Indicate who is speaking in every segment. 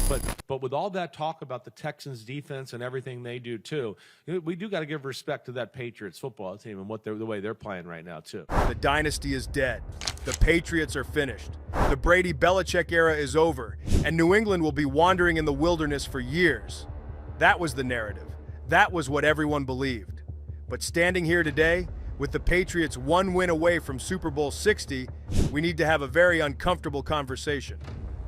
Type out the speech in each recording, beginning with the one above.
Speaker 1: But with all that talk about the Texans defense and everything they do too, we do got to give respect to that Patriots football team and the way they're playing right now too.
Speaker 2: The dynasty is dead. The Patriots are finished. The Brady Belichick era is over, and New England will be wandering in the wilderness for years. That was the narrative. That was what everyone believed. But standing here today, with the Patriots one win away from Super Bowl 60, we need to have a very uncomfortable conversation.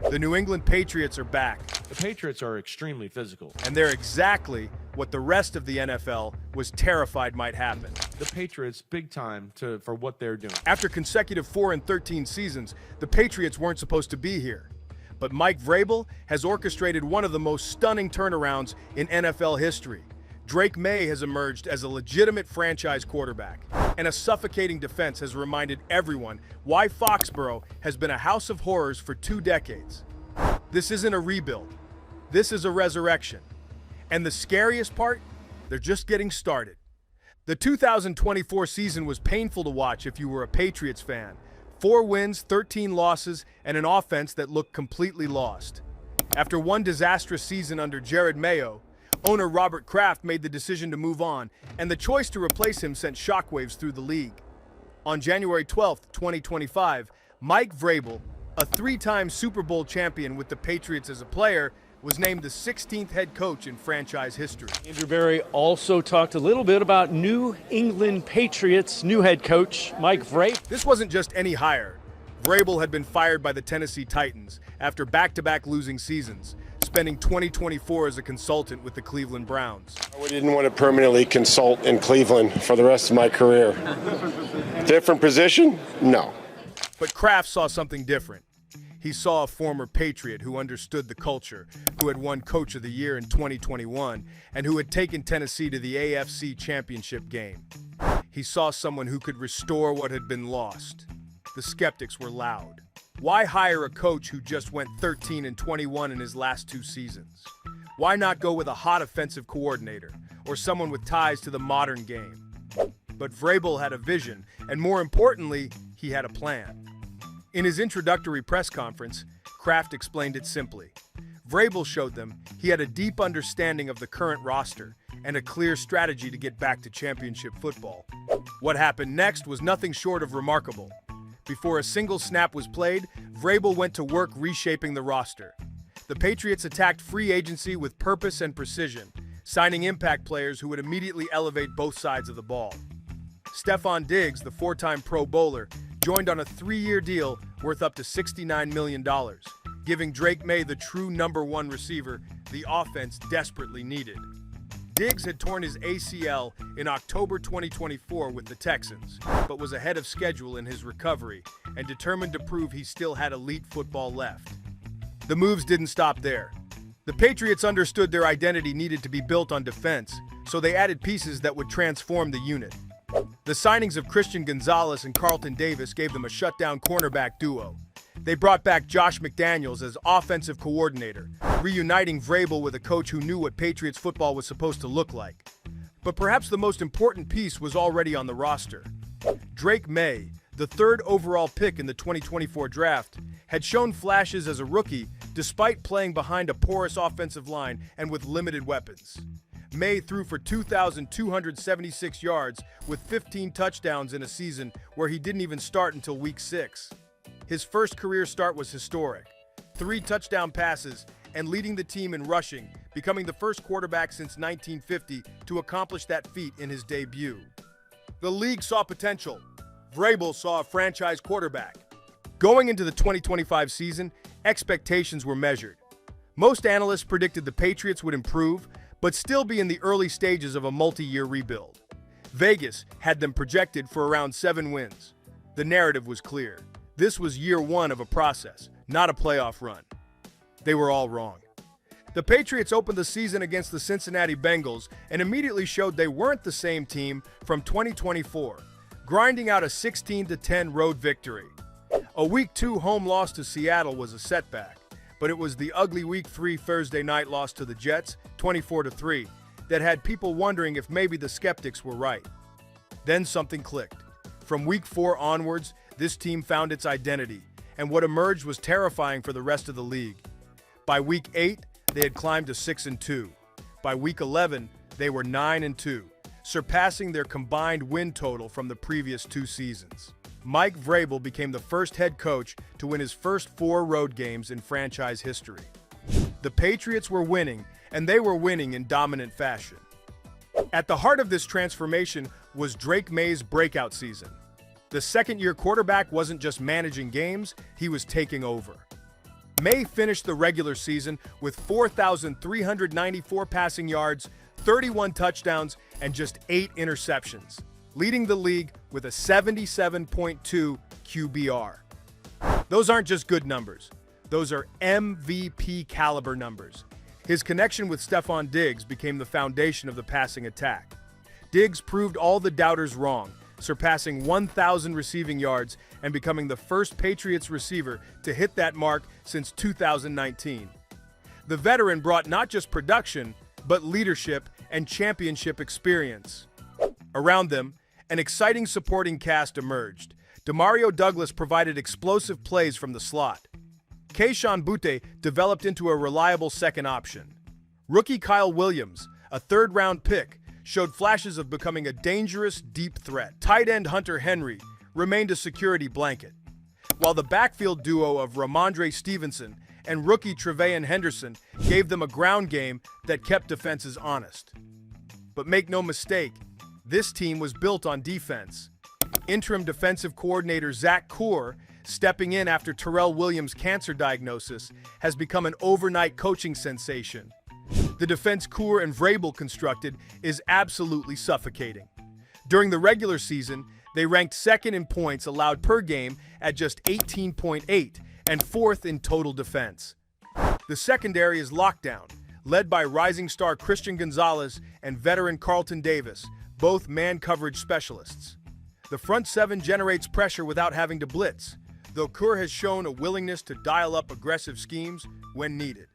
Speaker 2: The New England Patriots are back.
Speaker 1: The Patriots are extremely physical.
Speaker 2: And they're exactly what the rest of the NFL was terrified might happen.
Speaker 1: The Patriots, big time for what they're doing.
Speaker 2: After consecutive 4-13 seasons, the Patriots weren't supposed to be here. But Mike Vrabel has orchestrated one of the most stunning turnarounds in NFL history. Drake Maye has emerged as a legitimate franchise quarterback, and a suffocating defense has reminded everyone why Foxborough has been a house of horrors for 2 decades. This isn't a rebuild. This is a resurrection. And the scariest part, they're just getting started. The 2024 season was painful to watch if you were a Patriots fan. 4 wins, 13 losses, and an offense that looked completely lost. After one disastrous season under Drake Maye, owner Robert Kraft made the decision to move on, and the choice to replace him sent shockwaves through the league. On January 12, 2025, Mike Vrabel, a 3-time Super Bowl champion with the Patriots as a player, was named the 16th head coach in franchise history.
Speaker 3: Andrew Berry also talked a little bit about New England Patriots new head coach Mike Vrabel.
Speaker 2: This wasn't just any hire. Vrabel had been fired by the Tennessee Titans after back-to-back losing seasons, spending 2024 as a consultant with the Cleveland Browns.
Speaker 4: I didn't want to permanently consult in Cleveland for the rest of my career. Different position? No.
Speaker 2: But Kraft saw something different. He saw a former Patriot who understood the culture, who had won Coach of the Year in 2021, and who had taken Tennessee to the AFC Championship game. He saw someone who could restore what had been lost. The skeptics were loud. Why hire a coach who just went 13-21 in his last 2 seasons? Why not go with a hot offensive coordinator or someone with ties to the modern game? But Vrabel had a vision, and more importantly, he had a plan. In his introductory press conference, Kraft explained it simply. Vrabel showed them he had a deep understanding of the current roster and a clear strategy to get back to championship football. What happened next was nothing short of remarkable. Before a single snap was played, Vrabel went to work reshaping the roster. The Patriots attacked free agency with purpose and precision, signing impact players who would immediately elevate both sides of the ball. Stefon Diggs, the 4-time Pro Bowler, joined on a 3-year deal worth up to $69 million, giving Drake Maye the true #1 receiver the offense desperately needed. Diggs had torn his ACL in October 2024 with the Texans, but was ahead of schedule in his recovery and determined to prove he still had elite football left. The moves didn't stop there. The Patriots understood their identity needed to be built on defense, so they added pieces that would transform the unit. The signings of Christian Gonzalez and Carlton Davis gave them a shutdown cornerback duo. They brought back Josh McDaniels as offensive coordinator, reuniting Vrabel with a coach who knew what Patriots football was supposed to look like. But perhaps the most important piece was already on the roster. Drake Maye, the 3rd overall pick in the 2024 draft, had shown flashes as a rookie despite playing behind a porous offensive line and with limited weapons. Maye threw for 2,276 yards with 15 touchdowns in a season where he didn't even start until week 6. His first career start was historic. 3 touchdown passes and leading the team in rushing, becoming the first quarterback since 1950 to accomplish that feat in his debut. The league saw potential. Vrabel saw a franchise quarterback. Going into the 2025 season, expectations were measured. Most analysts predicted the Patriots would improve, but still be in the early stages of a multi-year rebuild. Vegas had them projected for around 7 wins. The narrative was clear. This was year 1 of a process, not a playoff run. They were all wrong. The Patriots opened the season against the Cincinnati Bengals and immediately showed they weren't the same team from 2024, grinding out a 16-10 road victory. A Week 2 home loss to Seattle was a setback, but it was the ugly Week 3 Thursday night loss to the Jets, 24-3, that had people wondering if maybe the skeptics were right. Then something clicked. From Week 4 onwards, this team found its identity, and what emerged was terrifying for the rest of the league. By Week 8, they had climbed to 6-2. By week 11, they were 9-2, surpassing their combined win total from the previous 2 seasons. Mike Vrabel became the first head coach to win his first 4 road games in franchise history. The Patriots were winning, and they were winning in dominant fashion. At the heart of this transformation was Drake Maye's breakout season. The second-year quarterback wasn't just managing games, he was taking over. Maye finished the regular season with 4,394 passing yards, 31 touchdowns, and just 8 interceptions, leading the league with a 77.2 QBR. Those aren't just good numbers. Those are MVP caliber numbers. His connection with Stefon Diggs became the foundation of the passing attack. Diggs proved all the doubters wrong, surpassing 1,000 receiving yards and becoming the first Patriots receiver to hit that mark since 2019. The veteran brought not just production, but leadership and championship experience. Around them, an exciting supporting cast emerged. Demario Douglas provided explosive plays from the slot. Kayshon Boutte developed into a reliable second option. Rookie Kyle Williams, a third-round pick, showed flashes of becoming a dangerous, deep threat. Tight end Hunter Henry remained a security blanket, while the backfield duo of Ramondre Stevenson and rookie Trevayon Henderson gave them a ground game that kept defenses honest. But make no mistake, this team was built on defense. Interim defensive coordinator Zach Kuhr, stepping in after Terrell Williams' cancer diagnosis, has become an overnight coaching sensation. The defense Kuhr and Vrabel constructed is absolutely suffocating. During the regular season, they ranked second in points allowed per game at just 18.8 and fourth in total defense. The secondary is lockdown, led by rising star Christian Gonzalez and veteran Carlton Davis, both man coverage specialists. The front seven generates pressure without having to blitz, though Kuhr has shown a willingness to dial up aggressive schemes when needed.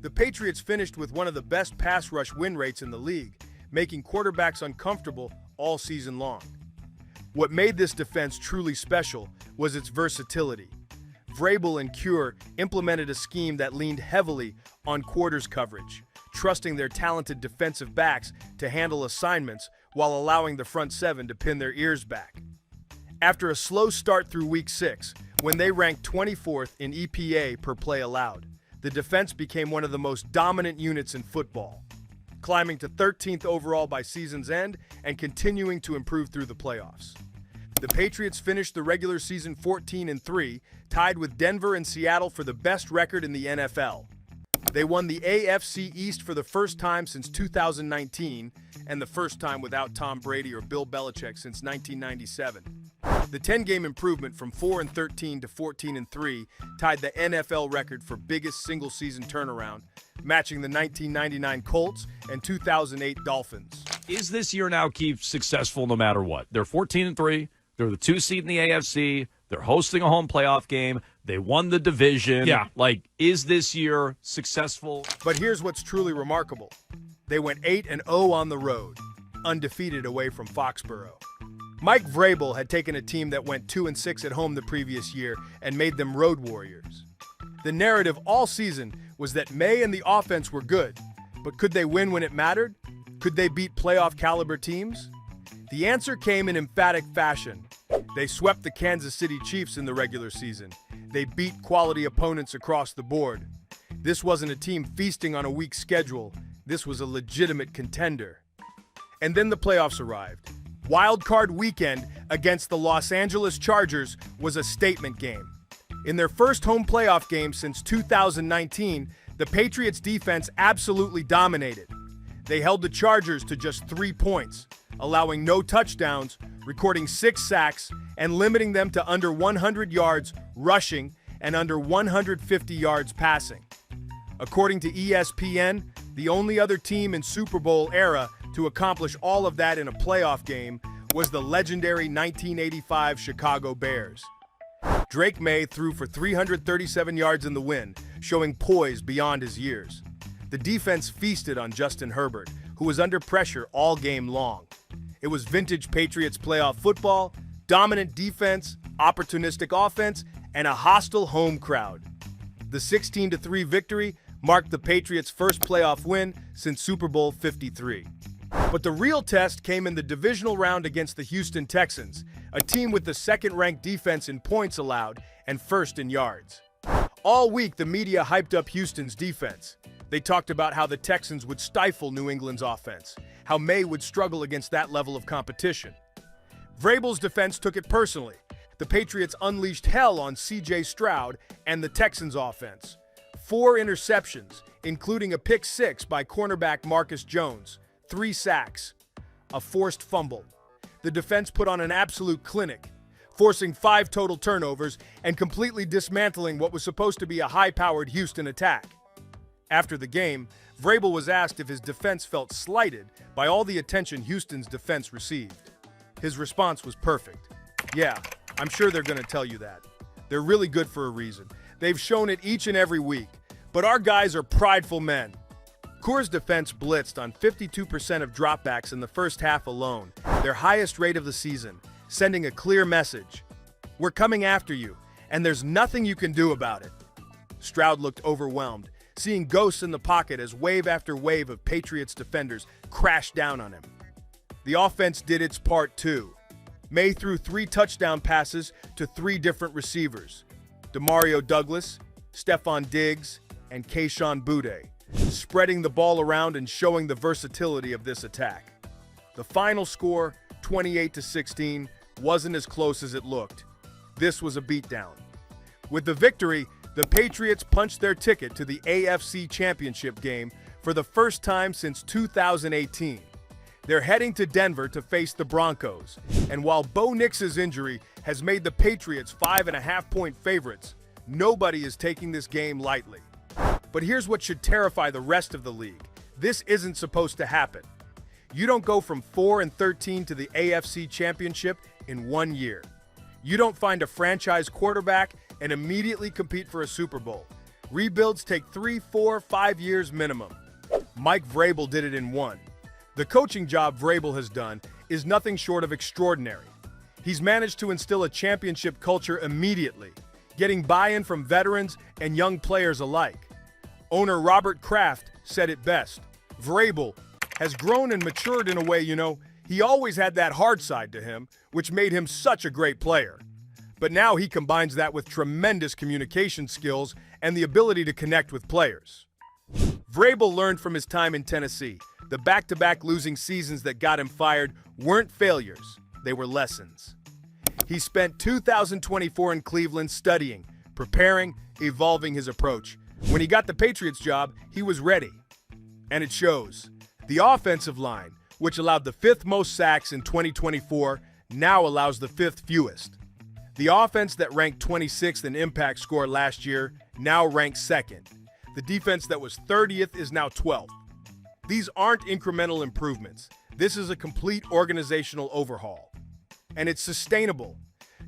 Speaker 2: The Patriots finished with one of the best pass rush win rates in the league, making quarterbacks uncomfortable all season long. What made this defense truly special was its versatility. Vrabel and Kuhr implemented a scheme that leaned heavily on quarters coverage, trusting their talented defensive backs to handle assignments while allowing the front seven to pin their ears back. After a slow start through week 6, when they ranked 24th in EPA per play allowed, the defense became one of the most dominant units in football, climbing to 13th overall by season's end and continuing to improve through the playoffs. The Patriots finished the regular season 14-3, tied with Denver and Seattle for the best record in the NFL. They won the AFC East for the first time since 2019, and the first time without Tom Brady or Bill Belichick since 1997. The 10-game improvement from 4-13 to 14-3 tied the NFL record for biggest single-season turnaround, matching the 1999 Colts and 2008 Dolphins.
Speaker 5: Is this year now, Keith, successful no matter what? They're 14-3. They're the 2 seed in the AFC. They're hosting a home playoff game. They won the division.
Speaker 3: Yeah.
Speaker 5: Is this year successful?
Speaker 2: But here's what's truly remarkable. They went 8-0 on the road, undefeated away from Foxborough. Mike Vrabel had taken a team that went 2-6 at home the previous year and made them road warriors. The narrative all season was that Maye and the offense were good, but could they win when it mattered? Could they beat playoff caliber teams? The answer came in emphatic fashion. They swept the Kansas City Chiefs in the regular season. They beat quality opponents across the board. This wasn't a team feasting on a weak schedule. This was a legitimate contender. And then the playoffs arrived. Wild Card Weekend against the Los Angeles Chargers was a statement game. In their first home playoff game since 2019, the Patriots defense absolutely dominated. They held the Chargers to just 3 points, allowing no touchdowns, recording 6 sacks, and limiting them to under 100 yards rushing and under 150 yards passing. According to ESPN, the only other team in Super Bowl era to accomplish all of that in a playoff game was the legendary 1985 Chicago Bears. Drake Maye threw for 337 yards in the win, showing poise beyond his years. The defense feasted on Justin Herbert, who was under pressure all game long. It was vintage Patriots playoff football, dominant defense, opportunistic offense, and a hostile home crowd. The 16-3 victory marked the Patriots' first playoff win since Super Bowl 53. But the real test came in the divisional round against the Houston Texans, a team with the second-ranked defense in points allowed and first in yards. All week, the media hyped up Houston's defense. They talked about how the Texans would stifle New England's offense, how Maye would struggle against that level of competition. Vrabel's defense took it personally. The Patriots unleashed hell on C.J. Stroud and the Texans' offense. 4 interceptions, including a pick 6 by cornerback Marcus Jones, 3 sacks, a forced fumble. The defense put on an absolute clinic, forcing 5 total turnovers and completely dismantling what was supposed to be a high-powered Houston attack. After the game, Vrabel was asked if his defense felt slighted by all the attention Houston's defense received. His response was perfect. Yeah, I'm sure they're going to tell you that. They're really good for a reason. They've shown it each and every week. But our guys are prideful men. Coors defense blitzed on 52% of dropbacks in the first half alone, their highest rate of the season, sending a clear message. We're coming after you, and there's nothing you can do about it. Stroud looked overwhelmed, seeing ghosts in the pocket as wave after wave of Patriots defenders crashed down on him. The offense did its part too. Maye threw 3 touchdown passes to 3 different receivers: Demario Douglas, Stephon Diggs, and Kayshon Boutte, spreading the ball around and showing the versatility of this attack. The final score, 28-16, wasn't as close as it looked. This was a beatdown. With the victory, the Patriots punched their ticket to the AFC Championship game for the first time since 2018. They're heading to Denver to face the Broncos, and while Bo Nix's injury has made the Patriots 5.5-point favorites, nobody is taking this game lightly. But here's what should terrify the rest of the league. This isn't supposed to happen. You don't go from 4-13 to the AFC Championship in 1 year. You don't find a franchise quarterback and immediately compete for a Super Bowl. Rebuilds take 3, 4, 5 years minimum. Mike Vrabel did it in 1. The coaching job Vrabel has done is nothing short of extraordinary. He's managed to instill a championship culture immediately, getting buy-in from veterans and young players alike. Owner Robert Kraft said it best. Vrabel has grown and matured in a way, he always had that hard side to him, which made him such a great player. But now he combines that with tremendous communication skills and the ability to connect with players. Vrabel learned from his time in Tennessee. The back-to-back losing seasons that got him fired weren't failures, they were lessons. He spent 2024 in Cleveland studying, preparing, evolving his approach. When he got the Patriots job, he was ready. And it shows. The offensive line, which allowed the 5th most sacks in 2024, now allows the 5th fewest. The offense that ranked 26th in impact score last year now ranks 2nd. The defense that was 30th is now 12th. These aren't incremental improvements. This is a complete organizational overhaul. And it's sustainable.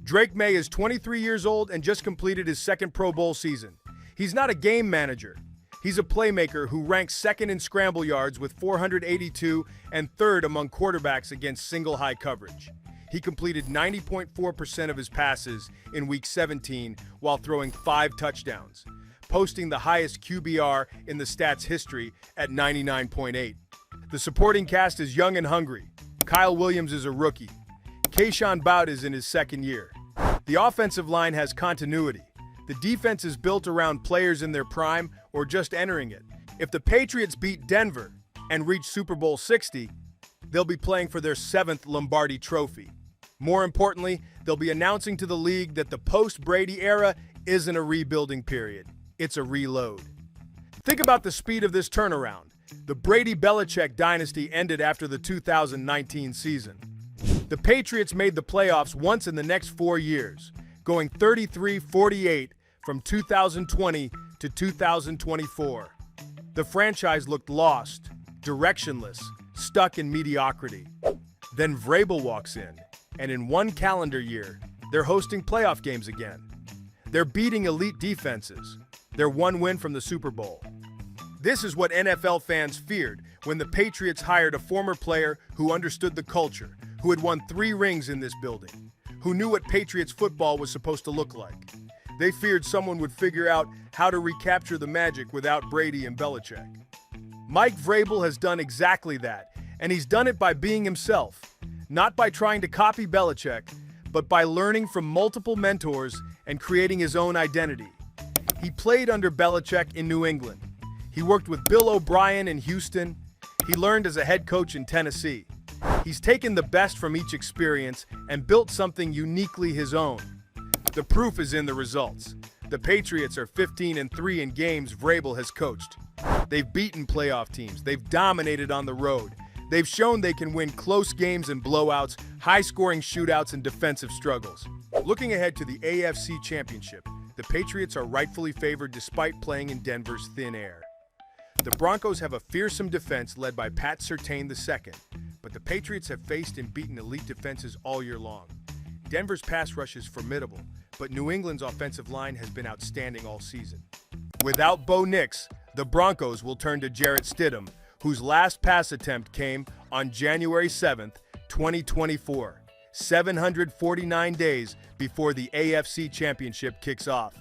Speaker 2: Drake Maye is 23 years old and just completed his 2nd Pro Bowl season. He's not a game manager. He's a playmaker who ranks 2nd in scramble yards with 482 and 3rd among quarterbacks against single high coverage. He completed 90.4% of his passes in Week 17 while throwing 5 touchdowns, posting the highest QBR in the stats history at 99.8. The supporting cast is young and hungry. Kyle Williams is a rookie. Kayshon Boutte is in his 2nd year. The offensive line has continuity. The defense is built around players in their prime or just entering it. If the Patriots beat Denver and reach Super Bowl 60, they'll be playing for their 7th Lombardi trophy. More importantly, they'll be announcing to the league that the post-Brady era isn't a rebuilding period. It's a reload. Think about the speed of this turnaround. The Brady-Belichick dynasty ended after the 2019 season. The Patriots made the playoffs once in the next 4 years, going 33-48 from 2020 to 2024. The franchise looked lost, directionless, stuck in mediocrity. Then Vrabel walks in, and in 1 calendar year, they're hosting playoff games again. They're beating elite defenses. They're 1 win from the Super Bowl. This is what NFL fans feared when the Patriots hired a former player who understood the culture, who had won 3 rings in this building, who knew what Patriots football was supposed to look like. They feared someone would figure out how to recapture the magic without Brady and Belichick. Mike Vrabel has done exactly that, and he's done it by being himself, not by trying to copy Belichick, but by learning from multiple mentors and creating his own identity. He played under Belichick in New England. He worked with Bill O'Brien in Houston. He learned as a head coach in Tennessee. He's taken the best from each experience and built something uniquely his own. The proof is in the results. The Patriots are 15-3 in games Vrabel has coached. They've beaten playoff teams. They've dominated on the road. They've shown they can win close games and blowouts, high-scoring shootouts, and defensive struggles. Looking ahead to the AFC Championship, the Patriots are rightfully favored despite playing in Denver's thin air. The Broncos have a fearsome defense led by Pat Surtain II, but the Patriots have faced and beaten elite defenses all year long. Denver's pass rush is formidable, but New England's offensive line has been outstanding all season. Without Bo Nix, the Broncos will turn to Jarrett Stidham, whose last pass attempt came on January 7th, 2024, 749 days before the AFC Championship kicks off.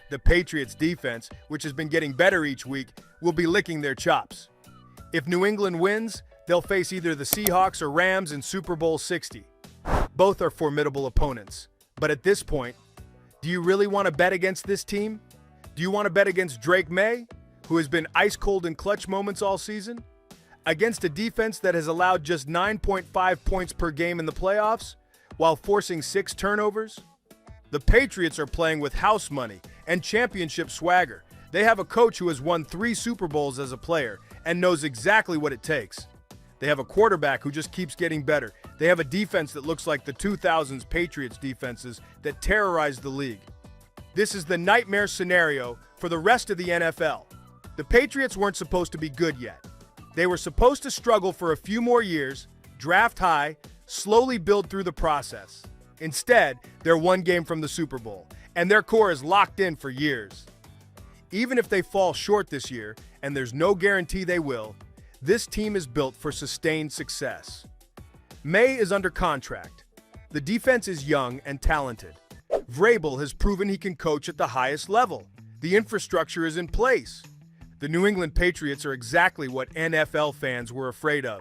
Speaker 2: The Patriots' defense, which has been getting better each week, will be licking their chops. If New England wins, they'll face either the Seahawks or Rams in Super Bowl 60. Both are formidable opponents. But at this point, do you really want to bet against this team? Do you want to bet against Drake Maye, who has been ice cold in clutch moments all season? Against a defense that has allowed just 9.5 points per game in the playoffs, while forcing 6 turnovers? The Patriots are playing with house money and championship swagger. They have a coach who has won 3 Super Bowls as a player and knows exactly what it takes. They have a quarterback who just keeps getting better. They have a defense that looks like the 2000s Patriots defenses that terrorized the league. This is the nightmare scenario for the rest of the NFL. The Patriots weren't supposed to be good yet. They were supposed to struggle for a few more years, draft high, slowly build through the process. Instead, they're 1 game from the Super Bowl, and their core is locked in for years. Even if they fall short this year, and there's no guarantee they will, this team is built for sustained success. Maye is under contract. The defense is young and talented. Vrabel has proven he can coach at the highest level. The infrastructure is in place. The New England Patriots are exactly what NFL fans were afraid of.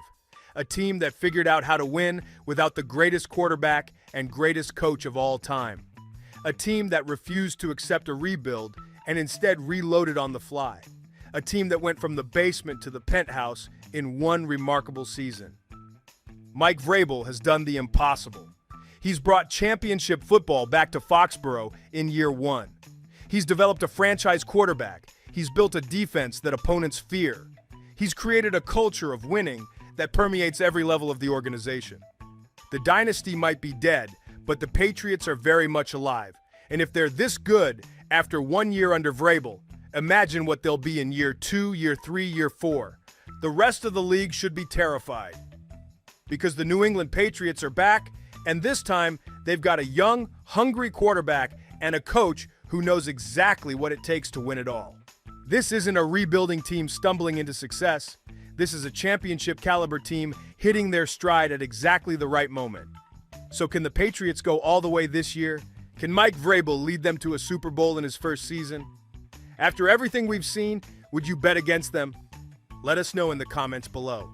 Speaker 2: A team that figured out how to win without the greatest quarterback and greatest coach of all time. A team that refused to accept a rebuild and instead reloaded on the fly. A team that went from the basement to the penthouse in 1 remarkable season. Mike Vrabel has done the impossible. He's brought championship football back to Foxborough in year 1. He's developed a franchise quarterback. He's built a defense that opponents fear. He's created a culture of winning that permeates every level of the organization. The dynasty might be dead, but the Patriots are very much alive. And if they're this good after 1 year under Vrabel, imagine what they'll be in year 2, year 3, year 4. The rest of the league should be terrified. Because the New England Patriots are back, and this time they've got a young, hungry quarterback and a coach who knows exactly what it takes to win it all. This isn't a rebuilding team stumbling into success. This is a championship caliber team hitting their stride at exactly the right moment. So can the Patriots go all the way this year? Can Mike Vrabel lead them to a Super Bowl in his first season? After everything we've seen, would you bet against them? Let us know in the comments below.